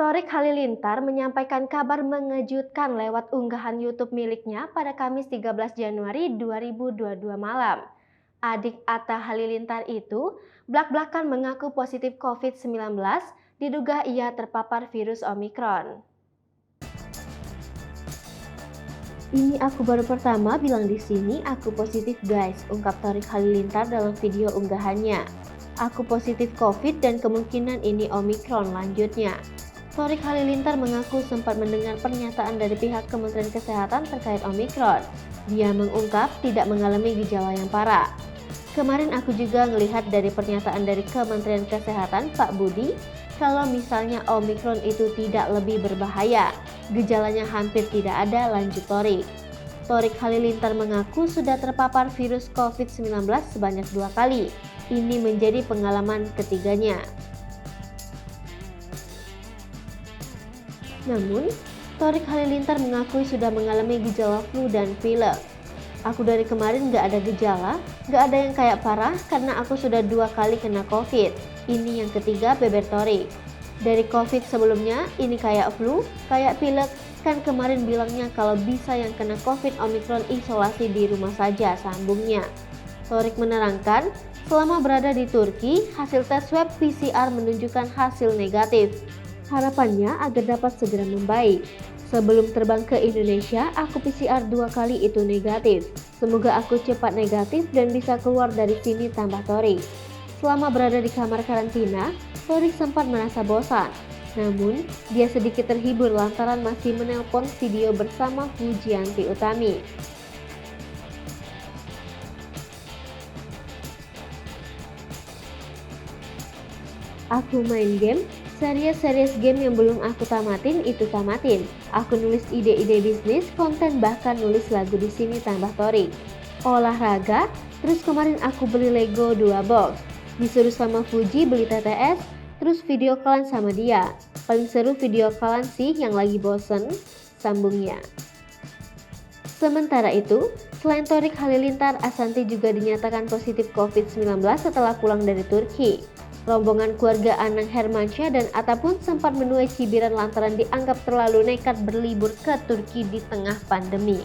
Torik Halilintar menyampaikan kabar mengejutkan lewat unggahan YouTube miliknya pada Kamis 13 Januari 2022 malam. Adik Atta Halilintar itu blak-blakan mengaku positif COVID-19, diduga ia terpapar virus Omikron. Ini aku baru pertama bilang di sini aku positif guys, ungkap Torik Halilintar dalam video unggahannya. Aku positif COVID dan kemungkinan ini Omikron, lanjutnya. Torik Halilintar mengaku sempat mendengar pernyataan dari pihak Kementerian Kesehatan terkait Omikron. Dia mengungkap tidak mengalami gejala yang parah. Kemarin aku juga melihat dari pernyataan dari Kementerian Kesehatan Pak Budi, kalau misalnya Omikron itu tidak lebih berbahaya. Gejalanya hampir tidak ada, lanjut Torik. Torik Halilintar mengaku sudah terpapar virus COVID-19 sebanyak 2 kali. Ini menjadi pengalaman ketiganya. Namun, Torik Halilintar mengakui sudah mengalami gejala flu dan pilek. Aku dari kemarin gak ada gejala, gak ada yang kayak parah karena aku sudah 2 kali kena COVID. Ini yang ketiga, beber Torik. Dari COVID sebelumnya, ini kayak flu, kayak pilek, kan kemarin bilangnya kalau bisa yang kena COVID Omikron isolasi di rumah saja, sambungnya. Torik menerangkan, selama berada di Turki, hasil tes swab PCR menunjukkan hasil negatif. Harapannya agar dapat segera membaik. Sebelum terbang ke Indonesia, aku PCR 2 kali itu negatif. Semoga aku cepat negatif dan bisa keluar dari sini, tambah Torik. Selama berada di kamar karantina, Torik sempat merasa bosan. Namun, dia sedikit terhibur lantaran masih menelpon video bersama Fujianti Utami. Aku main game, series game yang belum aku tamatin itu tamatin. Aku nulis ide-ide bisnis, konten, bahkan nulis lagu di sini, tambah Torik. Olahraga, terus kemarin aku beli Lego 2 box. Disuruh sama Fuji beli TTS, terus video callan sama dia. Paling seru video callan sih yang lagi bosen, sambungnya. Sementara itu, selain Torik Halilintar, Ashanty juga dinyatakan positif COVID-19 setelah pulang dari Turki. Rombongan keluarga Anang Hermansyah dan Atta pun sempat menuai cibiran lantaran dianggap terlalu nekat berlibur ke Turki di tengah pandemi.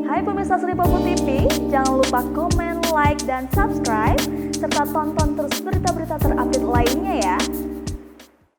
Hai pemirsa Sri Popo TV, jangan lupa komen, like, dan subscribe, serta tonton terus